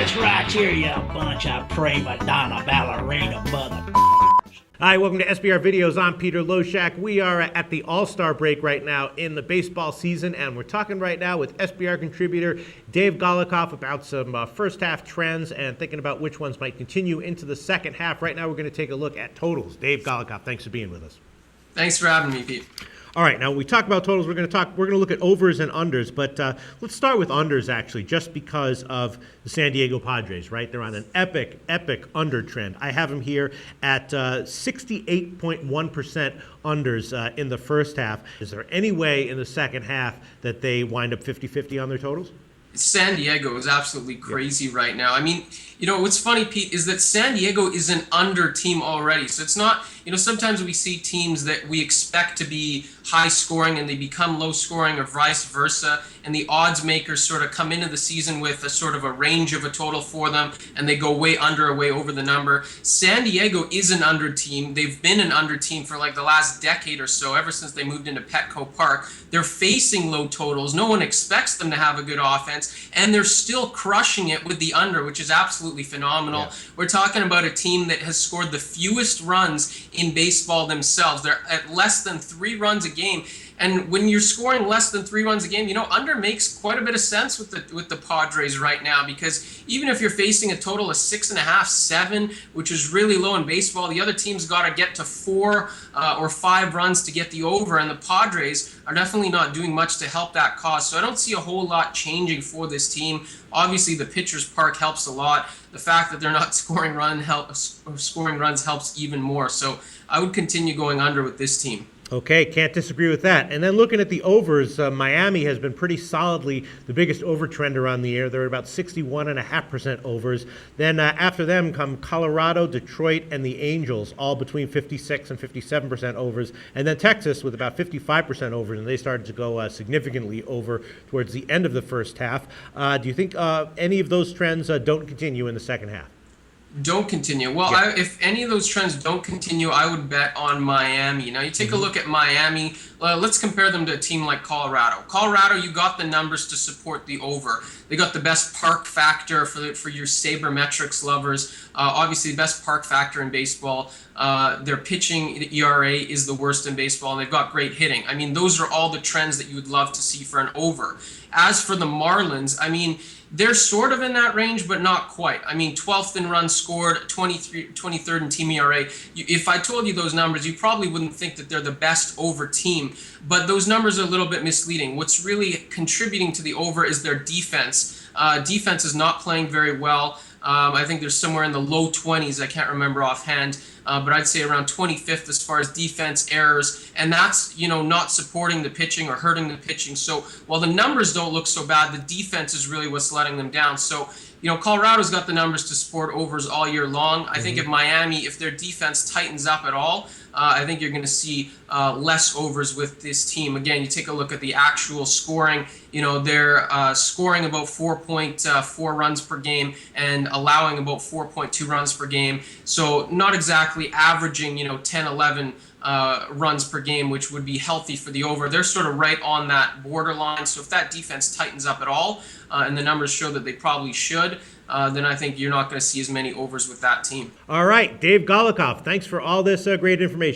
this right here, you bunch of prima donna ballerina mother. Hi, welcome to SBR Videos. I'm Peter Loshak. We are at the All-Star break right now in the baseball season, and we're talking right now with SBR contributor Dave Golikoff about some first half trends and thinking about which ones might continue into the second half. Right now, we're going to take a look at totals. Dave Golikoff, thanks for being with us. Thanks for having me, Pete. All right, now when we talk about totals, we're going to look at overs and unders, but let's start with unders actually, just because of the San Diego Padres, right? They're on an epic under trend. I have them here at 68.1% unders in the first half. Is there any way in the second half that they wind up 50-50 on their totals? San Diego is absolutely crazy right now. I mean, what's funny, Pete, is that San Diego is an under team already. So it's not, sometimes we see teams that we expect to be high scoring and they become low scoring or vice versa. And the odds makers sort of come into the season with a sort of a range of a total for them and they go way under or way over the number. San Diego is an under team. They've been an under team for like the last decade or so, ever since they moved into Petco Park. They're facing low totals. No one expects them to have a good offense, and they're still crushing it with the under, which is absolutely phenomenal. Yeah. We're talking about a team that has scored the fewest runs in baseball themselves. They're at less than 3 runs a game. And when you're scoring less than 3 runs a game, under makes quite a bit of sense with the Padres right now, because even if you're facing a total of 6.5, 7, which is really low in baseball, the other team's got to get to 4 or 5 runs to get the over, and the Padres are definitely not doing much to help that cause. So I don't see a whole lot changing for this team. Obviously, the pitcher's park helps a lot. The fact that they're not scoring runs helps even more. So I would continue going under with this team. Okay, can't disagree with that. And then looking at the overs, Miami has been pretty solidly the biggest over trender on the year. They're at about 61.5% overs. Then after them come Colorado, Detroit, and the Angels, all between 56 and 57% overs. And then Texas with about 55% overs, and they started to go significantly over towards the end of the first half. Do you think any of those trends don't continue in the second half? Don't continue. Well, yeah. If any of those trends don't continue, I would bet on Miami. Now, you take a look at Miami. Let's compare them to a team like Colorado. Colorado, you got the numbers to support the over. They got the best park factor for your sabermetrics lovers. Obviously, the best park factor in baseball. Their pitching ERA is the worst in baseball, and they've got great hitting. I mean, those are all the trends that you would love to see for an over. As for the Marlins, I mean, they're sort of in that range, but not quite. I mean, 12th in runs scored, 23rd in team ERA. If I told you those numbers, you probably wouldn't think that they're the best over team. But those numbers are a little bit misleading. What's really contributing to the over is their defense. Defense is not playing very well. I think they're somewhere in the low 20s. I can't remember offhand, but I'd say around 25th as far as defense errors, and that's not supporting the pitching or hurting the pitching. So while the numbers don't look so bad, the defense is really what's letting them down. So Colorado's got the numbers to support overs all year long. I think if their defense tightens up at all, I think you're going to see less overs with this team. Again, you take a look at the actual scoring. They're scoring about 4.4 runs per game and allowing about 4.2 runs per game. So not exactly averaging, 10, 11 runs per game, which would be healthy for the over. They're sort of right on that borderline. So if that defense tightens up at all, and the numbers show that they probably should, then I think you're not going to see as many overs with that team. All right, Dave Golikoff, thanks for all this great information.